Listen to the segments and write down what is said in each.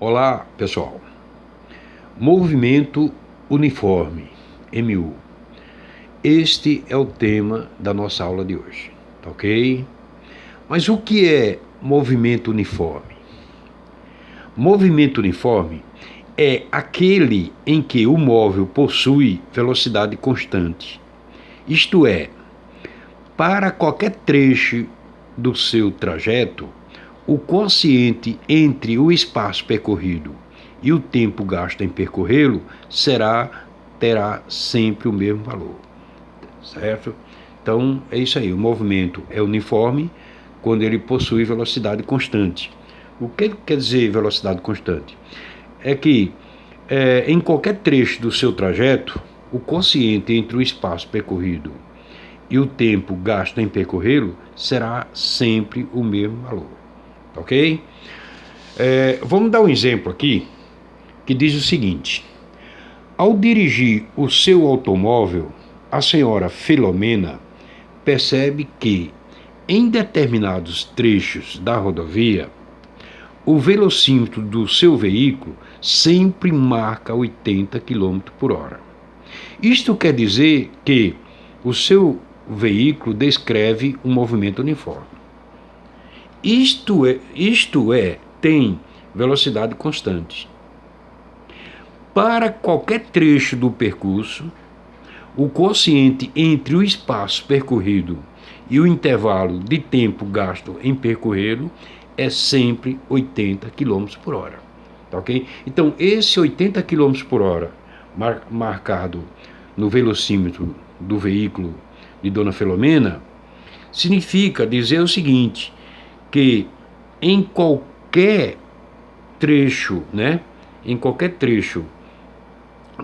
Olá, pessoal. Movimento uniforme, MU. Este é o tema da nossa aula de hoje, tá ok? Mas o que é movimento uniforme? Movimento uniforme é aquele em que o móvel possui velocidade constante. Isto é, para qualquer trecho do seu trajeto, o quociente entre o espaço percorrido e o tempo gasto em percorrê-lo terá sempre o mesmo valor, certo? Então é isso aí, o movimento é uniforme quando ele possui velocidade constante. O que quer dizer velocidade constante? É que em qualquer trecho do seu trajeto, o quociente entre o espaço percorrido e o tempo gasto em percorrê-lo será sempre o mesmo valor, ok? Vamos dar um exemplo aqui que diz o seguinte: ao dirigir o seu automóvel, a senhora Filomena percebe que, em determinados trechos da rodovia, o velocímetro do seu veículo sempre marca 80 km por hora. Isto quer dizer que o seu veículo descreve um movimento uniforme. Isto é, tem velocidade constante. Para qualquer trecho do percurso, o quociente entre o espaço percorrido e o intervalo de tempo gasto em percorrê-lo é sempre 80 km por hora. Tá ok? Então, esse 80 km por hora marcado no velocímetro do veículo de Dona Filomena significa dizer o seguinte, que em qualquer trecho,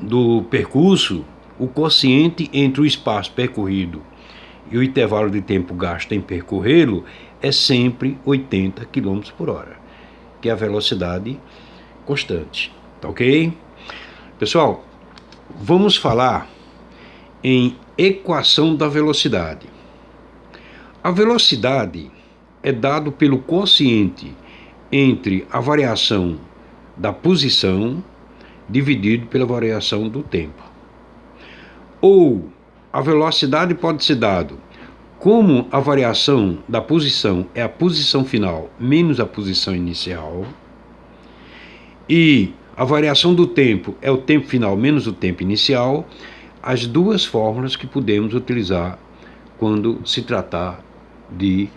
do percurso, o quociente entre o espaço percorrido e o intervalo de tempo gasto em percorrê-lo é sempre 80 km por hora, que é a velocidade constante, tá ok? Pessoal, vamos falar em equação da velocidade. A velocidade é dado pelo quociente entre a variação da posição dividido pela variação do tempo. Ou a velocidade pode ser dado como a variação da posição é a posição final menos a posição inicial, e a variação do tempo é o tempo final menos o tempo inicial, as duas fórmulas que podemos utilizar quando se tratar de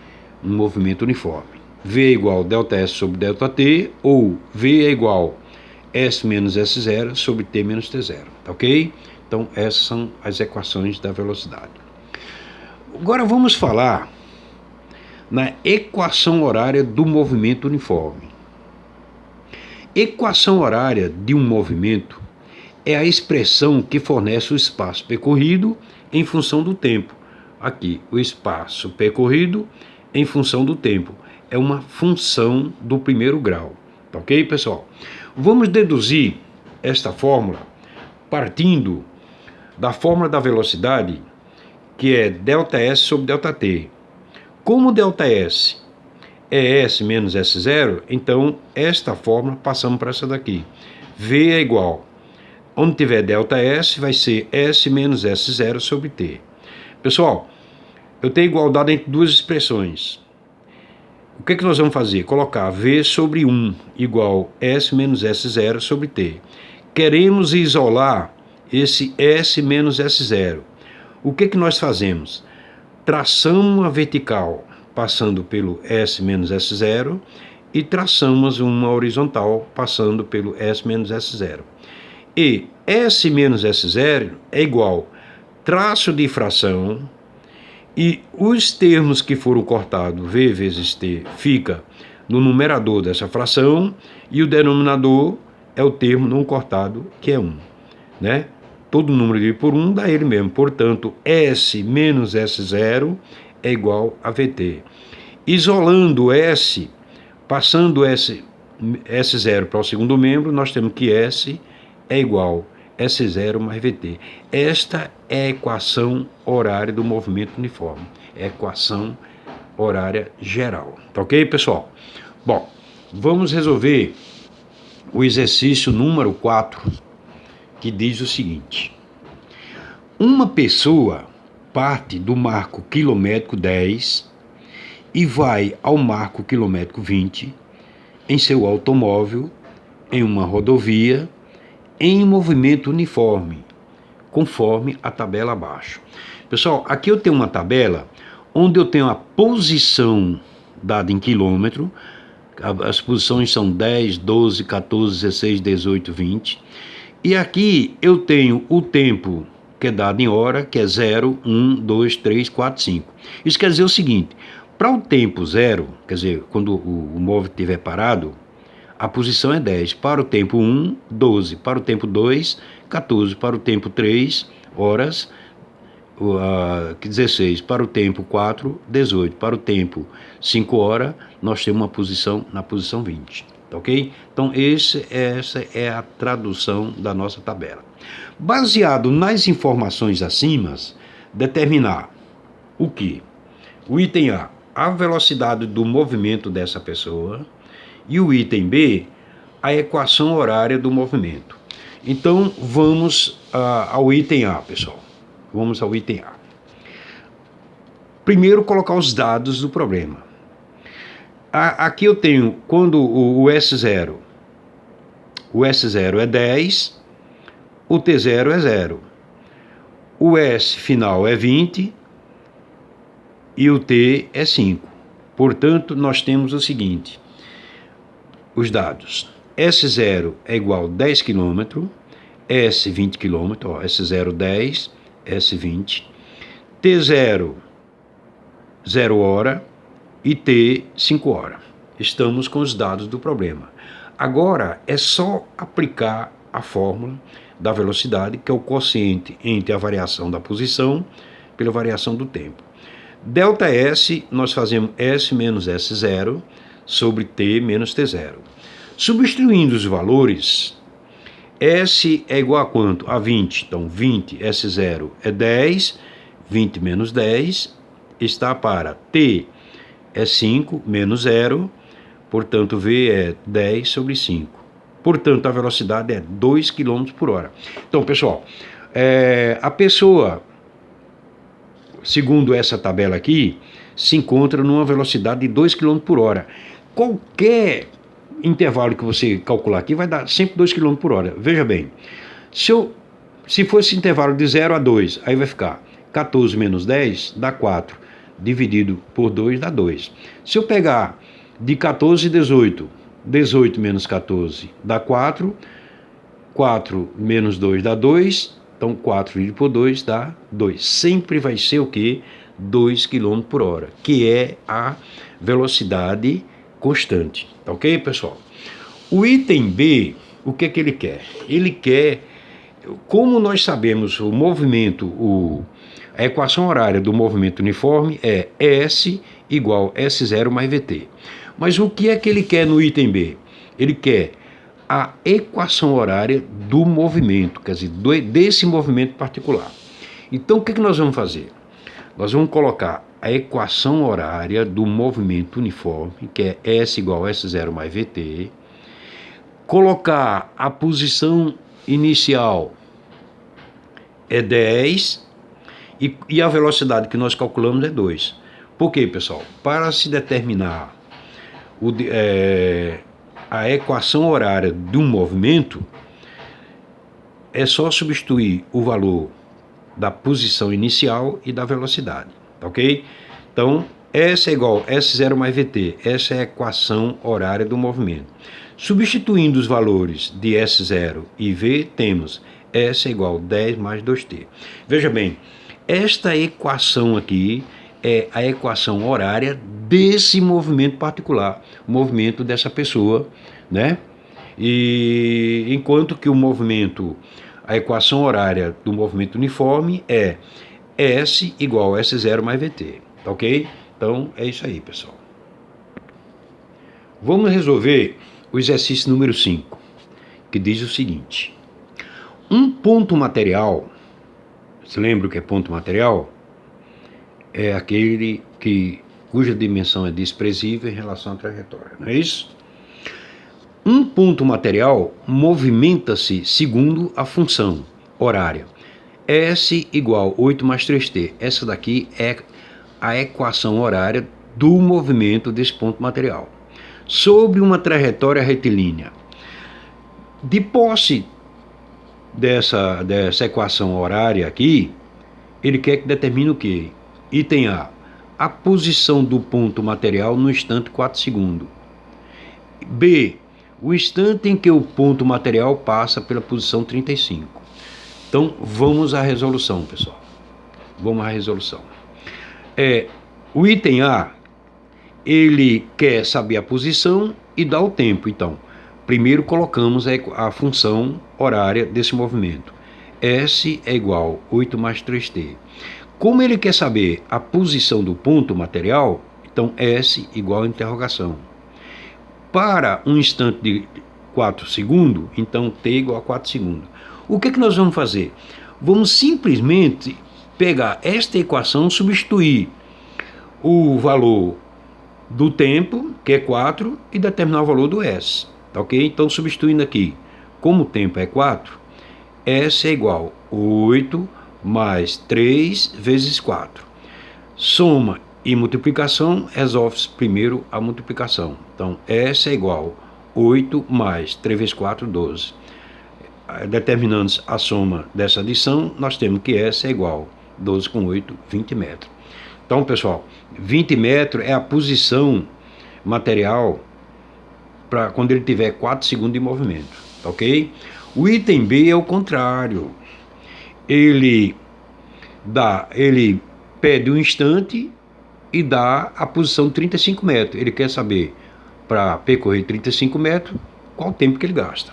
um movimento uniforme. V é igual a ΔS sobre ΔT, ou V é igual a S menos S0 sobre T menos T0, tá ok? Então essas são as equações da velocidade. Agora vamos falar na equação horária do movimento uniforme. Equação horária de um movimento é a expressão que fornece o espaço percorrido em função do tempo. Aqui, o espaço percorrido em função do tempo. É uma função do primeiro grau. Tá ok, pessoal? Vamos deduzir esta fórmula partindo da fórmula da velocidade, que é ΔS sobre ΔT. Como ΔS é S menos S0, então esta fórmula passamos para essa daqui. V é igual, onde tiver ΔS vai ser S menos S0 sobre T. Pessoal, eu tenho igualdade entre duas expressões. O que nós vamos fazer? Colocar V sobre 1 igual S menos S0 sobre T. Queremos isolar esse S menos S0. O que nós fazemos? Traçamos uma vertical passando pelo S menos S0 e traçamos uma horizontal passando pelo S menos S0. E S menos S0 é igual traço de fração, e os termos que foram cortados, V vezes T, fica no numerador dessa fração, e o denominador é o termo não cortado, que é 1. Né? Todo número dividido por 1 dá ele mesmo. Portanto, S menos S0 é igual a VT. Isolando S, passando S0 para o segundo membro, nós temos que S é igual a S0 mais VT. Esta é a equação horária do movimento uniforme. É a equação horária geral. Tá ok, pessoal? Bom, vamos resolver o exercício número 4, que diz o seguinte: uma pessoa parte do marco quilométrico 10 e vai ao marco quilométrico 20 em seu automóvel, em uma rodovia, em movimento uniforme, conforme a tabela abaixo. Pessoal, aqui eu tenho uma tabela onde eu tenho a posição dada em quilômetro. As posições são 10, 12, 14, 16, 18, 20. E aqui eu tenho o tempo que é dado em hora, que é 0, 1, 2, 3, 4, 5. Isso quer dizer o seguinte: para o tempo 0, quer dizer, quando o móvel estiver parado, a posição é 10. Para o tempo 1, 12. Para o tempo 2, 14. Para o tempo 3, horas, 16. Para o tempo 4, 18. Para o tempo 5 horas, nós temos uma posição na posição 20. Tá ok? Então, essa é a tradução da nossa tabela. Baseado nas informações acima, determinar o que? O item A velocidade do movimento dessa pessoa, e o item B, a equação horária do movimento. Então, vamos ao item A, pessoal. Vamos ao item A. Primeiro, colocar os dados do problema. Aqui eu tenho, quando o S0 é 10, o T0 é 0. O S final é 20 e o T é 5. Portanto, nós temos o seguinte: os dados. S0 é igual a 10 km, S 20 km, S0 10, S 20, T0 0 hora e T 5 horas. Estamos com os dados do problema. Agora é só aplicar a fórmula da velocidade, que é o quociente entre a variação da posição pela variação do tempo. Delta S, nós fazemos S menos S0 sobre T menos T0. Substituindo os valores, S é igual a quanto? A 20. Então, 20, S0 é 10, 20 menos 10, está para T é 5 menos 0, portanto, V é 10 sobre 5. Portanto, a velocidade é 2 km por hora. Então, pessoal, a pessoa, segundo essa tabela aqui, se encontra numa velocidade de 2 km por hora. Qualquer intervalo que você calcular aqui vai dar sempre 2 km por hora. Veja bem, se fosse intervalo de 0 a 2, aí vai ficar 14 menos 10 dá 4, dividido por 2 dá 2. Se eu pegar de 14 a 18, 18 menos 14 dá 4, 4 menos 2 dá 2, então 4 dividido por 2 dá 2. Sempre vai ser o quê? 2 km por hora, que é a velocidade constante. Tá ok, pessoal? O item B, o que é que ele quer? Ele quer, como nós sabemos, o movimento, a equação horária do movimento uniforme é S igual S0 mais VT. Mas o que é que ele quer no item B? Ele quer a equação horária do movimento, quer dizer, desse movimento particular. Então, o que nós vamos fazer? Nós vamos colocar a equação horária do movimento uniforme, que é S igual a S0 mais VT, colocar a posição inicial é 10 e a velocidade que nós calculamos é 2. Por quê, pessoal? Para se determinar a equação horária de um movimento, é só substituir o valor da posição inicial e da velocidade, ok? Então, S é igual a S0 mais VT, essa é a equação horária do movimento. Substituindo os valores de S0 e V, temos S é igual a 10 mais 2T. Veja bem, esta equação aqui é a equação horária desse movimento particular, o movimento dessa pessoa, né? E enquanto que o movimento, a equação horária do movimento uniforme é S igual a S0 mais VT, tá ok? Então é isso aí, pessoal. Vamos resolver o exercício número 5, que diz o seguinte: um ponto material, você lembra o que é ponto material? É aquele cuja dimensão é desprezível em relação à trajetória, não é isso? Um ponto material movimenta-se segundo a função horária. S igual 8 mais 3t. Essa daqui é a equação horária do movimento desse ponto material. Sobre uma trajetória retilínea. De posse dessa equação horária aqui, ele quer que determine o quê? Item A. A posição do ponto material no instante 4 segundos. B. O instante em que o ponto material passa pela posição 35. Então, vamos à resolução, pessoal. Vamos à resolução. O item A, ele quer saber a posição e dá o tempo. Então, primeiro colocamos a função horária desse movimento. S é igual a 8 mais 3t. Como ele quer saber a posição do ponto material, então S igual a interrogação. Para um instante de 4 segundos, então T igual a 4 segundos. O que nós vamos fazer? Vamos simplesmente pegar esta equação, substituir o valor do tempo, que é 4, e determinar o valor do S. Tá ok? Então, substituindo aqui, como o tempo é 4, S é igual a 8 mais 3 vezes 4. Soma e multiplicação, resolve-se primeiro a multiplicação. Então, S é igual a 8 mais 3 vezes 4, 12. Determinando a soma dessa adição, nós temos que S é igual a 12 com 8, 20 metros. Então, pessoal, 20 metros é a posição material para quando ele tiver 4 segundos de movimento, ok? O item B é o contrário. Ele pede um instante e dá a posição 35 metros. Ele quer saber, para percorrer 35 metros, qual o tempo que ele gasta.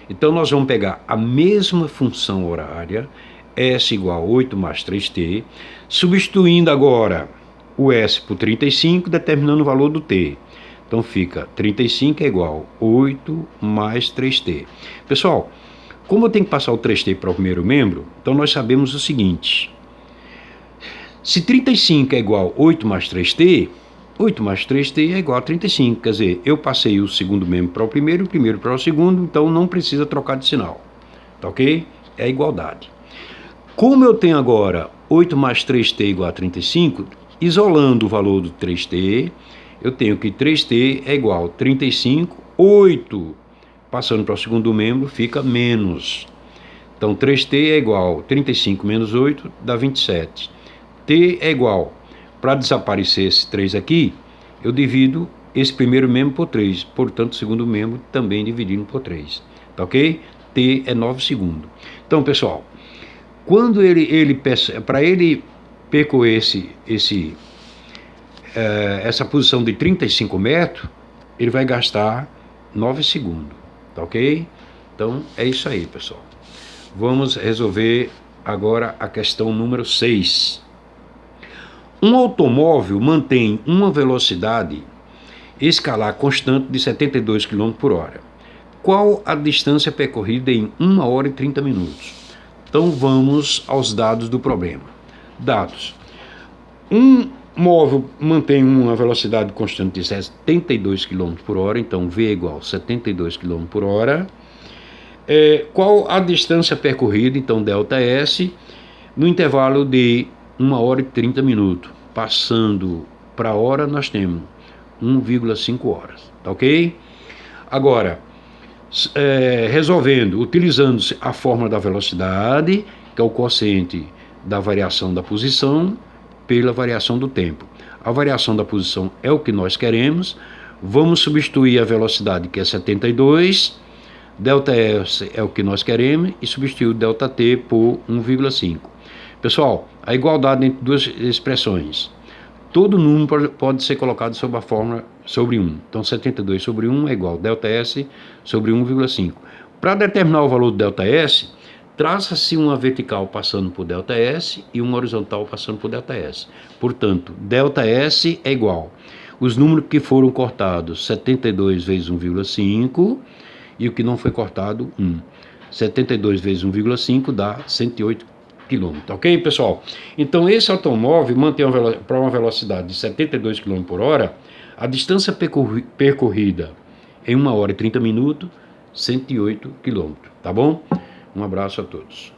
Então, nós vamos pegar a mesma função horária, S igual a 8 mais 3t, substituindo agora o S por 35, determinando o valor do t. Então, fica 35 é igual a 8 mais 3t. Pessoal, como eu tenho que passar o 3t para o primeiro membro, então nós sabemos o seguinte. Se 35 é igual a 8 mais 3t, 8 mais 3t é igual a 35. Quer dizer, eu passei o segundo membro para o primeiro para o segundo, então não precisa trocar de sinal. Tá ok? É a igualdade. Como eu tenho agora 8 mais 3t igual a 35, isolando o valor do 3t, eu tenho que 3t é igual a 35, 8, passando para o segundo membro, fica menos. Então, 3t é igual a 35 menos 8, dá 27. T é igual, para desaparecer esse 3 aqui, eu divido esse primeiro membro por 3, portanto, o segundo membro também dividindo por 3, tá ok? T é 9 segundos. Então, pessoal, quando para ele percorrer essa posição de 35 metros, ele vai gastar 9 segundos, tá ok? Então, é isso aí, pessoal. Vamos resolver agora a questão número 6. Um automóvel mantém uma velocidade escalar constante de 72 km por hora. Qual a distância percorrida em 1 hora e 30 minutos? Então, vamos aos dados do problema. Dados. Um móvel mantém uma velocidade constante de 72 km por hora, então V é igual a 72 km por hora. Qual a distância percorrida, então ΔS, no intervalo de 1 hora e 30 minutos. Passando para a hora, nós temos 1,5 horas, tá ok? Agora, resolvendo, utilizando-se a fórmula da velocidade, que é o quociente da variação da posição, pela variação do tempo. A variação da posição é o que nós queremos. Vamos substituir a velocidade, que é 72, ΔS é o que nós queremos, e substituir o ΔT por 1,5. Pessoal, a igualdade entre duas expressões. Todo número pode ser colocado sob a fórmula sobre 1. Então, 72 sobre 1 é igual a ΔS sobre 1,5. Para determinar o valor do ΔS, traça-se uma vertical passando por ΔS e uma horizontal passando por ΔS. Portanto, ΔS é igual os números que foram cortados, 72 vezes 1,5, e o que não foi cortado, 1. 72 vezes 1,5 dá 108 km, ok, pessoal? Então, esse automóvel mantém para uma velocidade de 72 km por hora, a distância percorrida em 1 hora e 30 minutos, 108 quilômetros, tá bom? Um abraço a todos.